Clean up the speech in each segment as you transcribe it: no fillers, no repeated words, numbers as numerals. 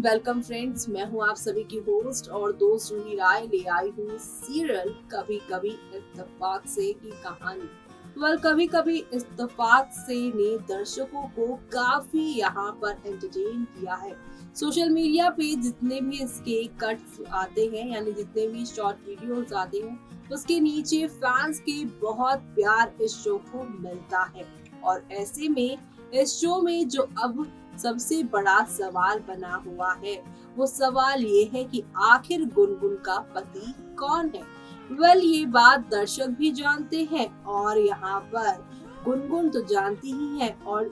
Welcome friends, मैं हूं आप सभी की होस्ट और दोस्त रूही राय ले आई हूं सीरियल कभी कभी इत्तेफाक से की कहानी। कभी कभी इत्तेफाक से ने दर्शकों को काफी यहाँ पर एंटरटेन किया है। सोशल मीडिया पे जितने भी इसके कट्स आते हैं, यानी जितने भी शॉर्ट वीडियोस आते हैं, उसके नीचे फैंस के बहुत प्यार इस शो को मिलता है। और ऐसे में इस शो में जो अब सबसे बड़ा सवाल बना हुआ है, वो सवाल ये है कि आखिर गुनगुन का पति कौन है। ये बात दर्शक भी जानते हैं और यहाँ पर गुनगुन तो जानती ही है और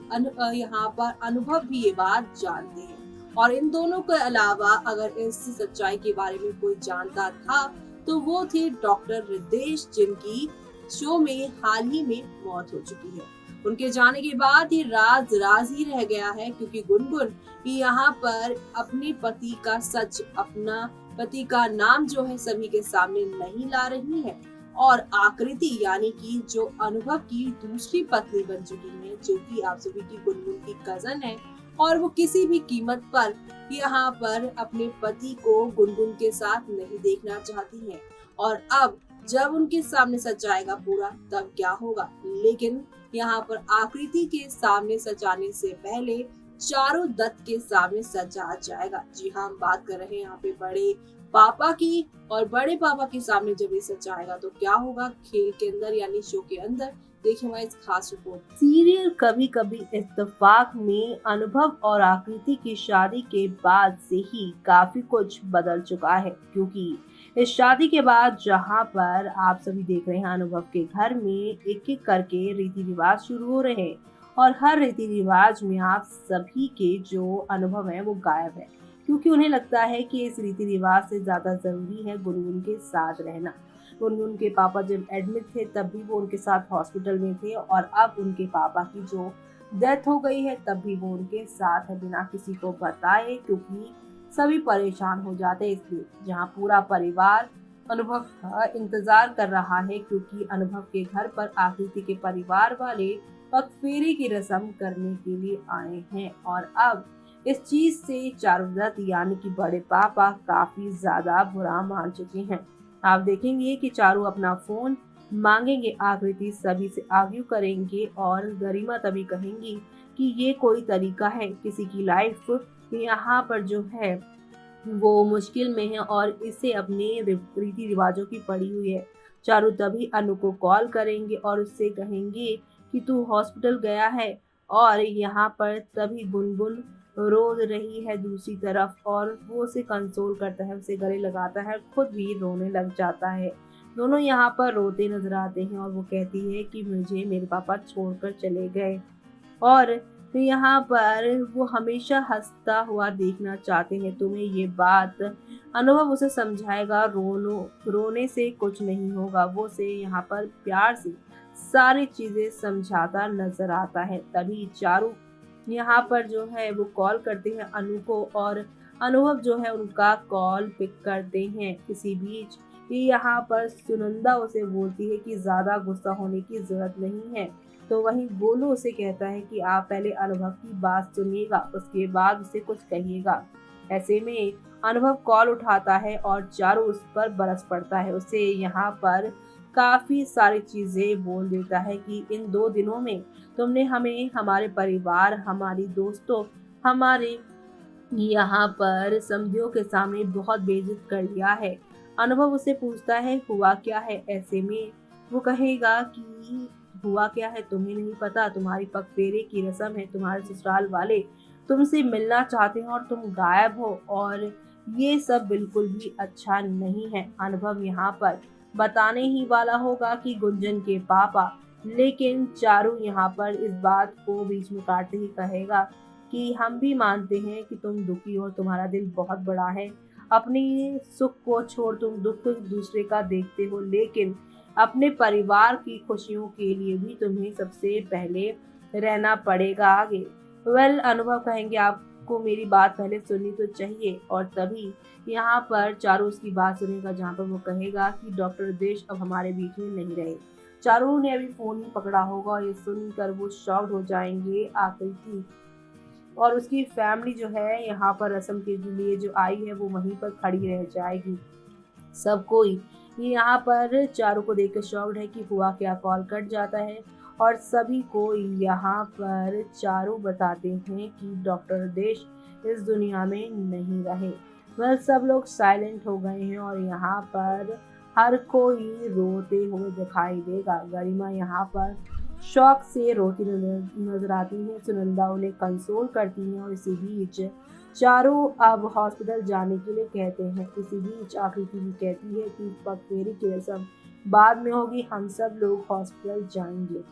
यहाँ पर अनुभव भी ये बात जानते हैं। और इन दोनों के अलावा अगर इस सच्चाई के बारे में कोई जानता था तो वो थे डॉक्टर रितेश, जिनकी शो में हाल ही में मौत हो चुकी है। उनके जाने के बाद ये राज राज ही रह गया है, क्योंकि गुनगुन यहाँ पर अपने पति का सच, अपना पति का नाम जो है सभी के सामने नहीं ला रही है। और आकृति यानी कि जो अनुभव की दूसरी पत्नी बन चुकी है, जो कि आप सभी की गुनगुन की कजन है, और वो किसी भी कीमत पर यहाँ पर अपने पति को गुनगुन के साथ नहीं देखना चाहती है। और अब जब उनके सामने सच आएगा पूरा, तब क्या होगा। लेकिन यहाँ पर आकृति के सामने सच आने से पहले चारों दत्त के सामने सच आ जाएगा। जी हाँ, हम बात कर रहे हैं यहाँ पे बड़े पापा की। और बड़े पापा के सामने जब ये सच आएगा तो क्या होगा खेल के अंदर, यानी शो के अंदर। देखिए हमारी इस खास रिपोर्ट। सीरियल कभी कभी इत्तेफाक में अनुभव और आकृति की शादी के बाद से ही काफी कुछ बदल चुका है, क्योंकि इस शादी के बाद जहां पर आप सभी देख रहे हैं अनुभव के घर में एक एक करके रीति रिवाज शुरू हो रहे हैं, और हर रीति रिवाज में आप सभी के जो अनुभव है वो गायब है, क्योंकि उन्हें लगता है कि इस रीति रिवाज से ज्यादा जरूरी है गुनगुन के साथ रहना। गुनगुन के पापा जब एडमिट थे तब भी वो उनके साथ हॉस्पिटल में थे, और अब उनके पापा की जो डेथ हो गई है तब भी वो उनके साथ है, बिना किसी को बताए, क्योंकि सभी परेशान हो जाते हैं। इसलिए जहाँ पूरा परिवार अनुभव का इंतजार कर रहा है, क्योंकि अनुभव के घर पर आकृति के परिवार वाले पगफेरे की रस्म करने के लिए आए हैं। और अब इस चीज से चारुदत्त यानी कि बड़े पापा काफी ज्यादा बुरा मान चुके हैं। आप देखेंगे कि चारू अपना फोन मांगेंगे, आकृति सभी से आर्ग्यू करेंगे, और गरिमा तभी कहेंगी कि ये कोई तरीका है, किसी की लाइफ यहाँ पर जो है वो मुश्किल में है और इसे अपने रीति रिवाजों की पड़ी हुई है। चारू तभी अनु को कॉल करेंगे और उससे कहेंगे कि तू हॉस्पिटल गया है, और यहाँ पर तभी गुनगुन रो रही है दूसरी तरफ, और वो उसे कंसोल करता है, उसे गले लगाता है, खुद भी रोने लग जाता है। दोनों यहाँ पर रोते नजर आते हैं और वो कहती है कि मुझे मेरे पापा छोड़कर चले गए, और यहाँ पर वो हमेशा हंसता हुआ देखना चाहते हैं तुम्हें। ये बात अनुभव उसे समझाएगा, रोने से कुछ नहीं होगा। वो उसे यहाँ पर प्यार से सारी चीजें समझाता नजर आता है। तभी चारू यहाँ पर जो है वो कॉल करते हैं अनु को, और अनुभव जो है उनका कॉल पिक करते हैं। इसी बीच यहाँ पर सुनंदा उसे बोलती है कि ज्यादा गुस्सा होने की जरूरत नहीं है, तो वहीं गोलू उसे कहता है कि आप पहले अनुभव की बात सुनिएगा, उसके बाद उसे कुछ कहिएगा। ऐसे में अनुभव कॉल उठाता है और चारू उस पर बरस पड़ता है, उसे यहाँ पर काफी सारी चीजें बोल देता है कि इन 2 दिनों में तुमने हमें, हमारे परिवार, हमारी दोस्तों, हमारे यहाँ पर समझियों के सामने बहुत बेइज्जत कर लिया है। अनुभव उसे पूछता है हुआ क्या है। ऐसे में वो कहेगा कि हुआ क्या है तुम्हें नहीं पता, तुम्हारी पगफेरे की रस्म है, तुम्हारे ससुराल वाले तुमसे मिलना चाहते हैं और तुम गायब हो, और ये सब बिल्कुल भी अच्छा नहीं है। अनुभव यहाँ पर बताने ही वाला होगा कि गुंजन के पापा, लेकिन चारू यहाँ पर इस बात को बीच में काटते ही कहेगा कि हम भी मानते हैं कि तुम दुखी हो, तुम्हारा दिल बहुत बड़ा है, अपनी सुख को छोड़ तुम दुख दूसरे का देखते हो, लेकिन अपने परिवार की खुशियों के लिए भी तुम्हें सबसे पहले रहना पड़ेगा आगे। अनुभव कहेंगे आपको मेरी बात पहले सुननी तो चाहिए, और तभी यहाँ पर चारू उसकी बात सुनेगा, जहाँ पर वो कहेगा कि डॉक्टर देश अब हमारे बीच में नहीं रहे। चारू ने अभी फोन ही पकड़ा होगा और ये सुनकर वो शॉक्ड हो जाएंगे। आकृति और उसकी फैमिली जो है यहाँ पर रस्म के लिए जो आई है वो वहीं पर खड़ी रह जाएगी। सब कोई ये यहाँ पर चारों को देखकर शॉक्ड है कि हुआ क्या। कॉल कट जाता है और सभी को यहाँ पर चारों बताते हैं कि डॉक्टर देश इस दुनिया में नहीं रहे। वह सब लोग साइलेंट हो गए हैं और यहाँ पर हर कोई रोते हुए दिखाई देगा। गरिमा यहाँ पर शौक से रोती नजर आती है। सुनंदा उन्हें कंसोल करती है और इसी बीच चारों अब हॉस्पिटल जाने के लिए कहते हैं। इसी बीच आकृति भी कहती है कि पगफेरी की रस्म बाद में होगी, हम सब लोग हॉस्पिटल जाएंगे।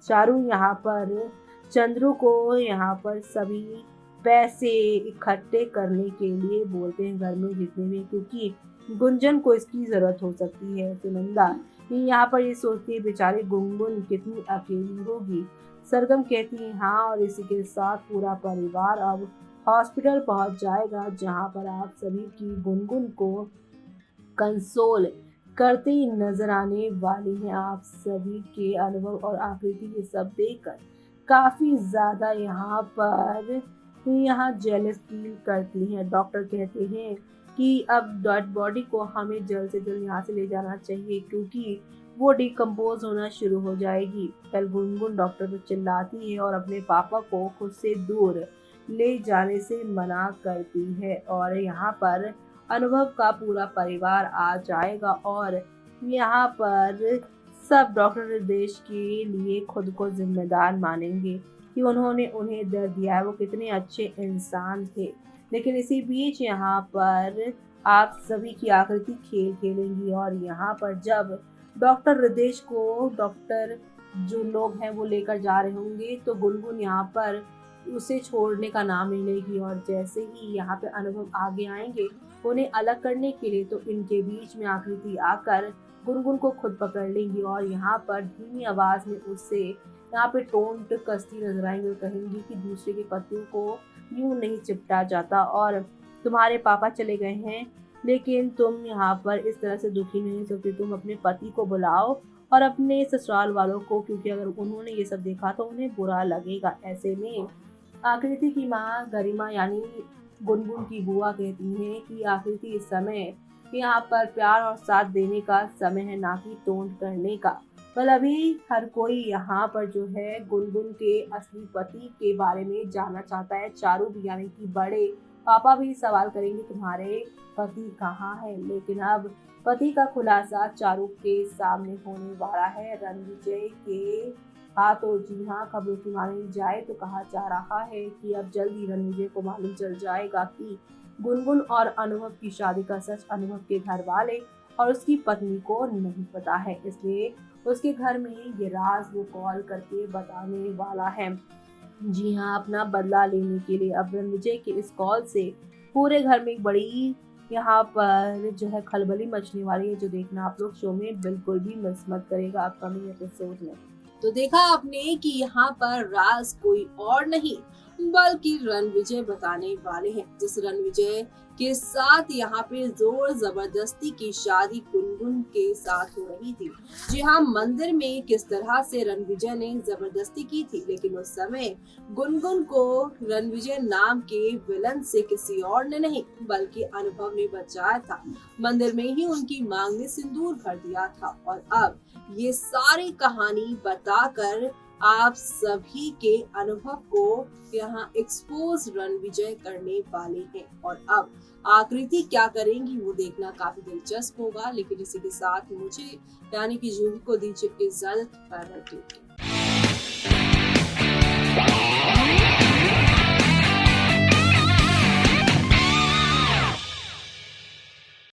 चारों यहाँ पर चंद्रू को यहाँ पर सभी पैसे इकट्ठे करने के लिए बोलते हैं, घर में जितने भी, क्योंकि गुंजन को इसकी जरूरत हो सकती है। सुनंदा यहाँ पर ये सोचती है बेचारी गुनगुन कितनी अकेली होगी। सरगम कहती है हाँ, और इसी के साथ पूरा परिवार अब हॉस्पिटल पहुंच जाएगा, जहां पर आप सभी की गुनगुन को कंसोल करते ही नजर आने वाली हैं। आप सभी के अनुभव और आकृति ये सब देखकर काफी ज्यादा यहाँ जेलस फील करती हैं। डॉक्टर कहते हैं कि अब डेड बॉडी को हमें जल्द से जल्द यहाँ से ले जाना चाहिए, क्योंकि वो डिकम्पोज होना शुरू हो जाएगी। कल गुनगुन डॉक्टर पर चिल्लाती है और अपने पापा को खुद से दूर ले जाने से मना करती है। और यहाँ पर अनुभव का पूरा परिवार आ जाएगा और यहाँ पर सब डॉक्टर देश के लिए खुद को जिम्मेदार मानेंगे कि उन्होंने उन्हें दर्द दिया है, वो कितने अच्छे इंसान थे। लेकिन इसी बीच यहाँ पर आप सभी की आकृति खेल खेलेंगी और यहाँ पर जब डॉक्टर हृदेश को डॉक्टर जो लोग हैं वो लेकर जा रहे होंगे तो गुनगुन यहाँ पर उसे छोड़ने का नाम नहीं लेगी। और जैसे ही यहाँ पे अनुभव आगे आएंगे उन्हें अलग करने के लिए, तो इनके बीच में आकृति आकर गुनगुन को खुद पकड़ लेंगी और यहाँ पर धीमी आवाज में उससे यहाँ पे टोंट कसती नजर आएंगे और कहेंगी कि दूसरे के पतियों को यूं नहीं चिपटा जाता और तुम्हारे पापा चले गए हैं, लेकिन तुम यहाँ पर इस तरह से दुखी नहीं हो सकते। तुम अपने पति को बुलाओ और अपने ससुराल वालों को, क्योंकि अगर उन्होंने ये सब देखा तो उन्हें बुरा लगेगा। ऐसे में आकृति की माँ गरिमा यानी गुनगुन की बुआ कहती हैं कि आकृति इस समय यहाँ पर प्यार और साथ देने का समय है, ना कि टोंट करने का। कल अभी हर कोई यहाँ पर जो है गुनगुन के असली पति के बारे में जानना चाहता है। चारू भी यानी कि बड़े पापा भी सवाल करेंगे तुम्हारे पति कहाँ है, लेकिन अब पति का खुलासा चारू के सामने होने वाला है रणविजय के हाथों। जी हाँ, खबरों की मानी जाए तो कहा जा रहा है कि अब जल्द ही रणविजय को मालूम चल जाएगा कि गुनगुन और अनुभव की शादी का सच अनुभव के घर वाले और उसकी पत्नी को नहीं पता है, इसलिए उसके घर में ये राज वो कॉल करके बताने वाला है। जी हाँ, अपना बदला लेने के लिए। अब रणविजय के इस कॉल से पूरे घर में एक बड़ी यहाँ पर जो है खलबली मचने वाली है, जो देखना आप लोग शो में बिल्कुल भी मिस मत करेगा अपकमिंग एपिसोड में। तो देखा आपने कि यहाँ पर राज कोई और नहीं बल्कि रणविजय बताने वाले हैं, जिस रणविजय के साथ यहाँ पे जोर जबरदस्ती की शादी गुनगुन के साथ हो रही थी। जी हाँ, मंदिर में किस तरह से रणविजय ने जबरदस्ती की थी, लेकिन उस समय गुनगुन को रणविजय नाम के विलन से किसी और ने नहीं बल्कि अनुभव ने बचाया था। मंदिर में ही उनकी मांग में सिंदूर भर दिया था और अब ये सारी कहानी बताकर आप सभी के अनुभव को यहाँ एक्सपोज रणविजय करने वाले हैं। और अब आकृति क्या करेंगी वो देखना काफी दिलचस्प होगा। लेकिन इसी के साथ मुझे यानी कि जूही को दीजिए इजाजत।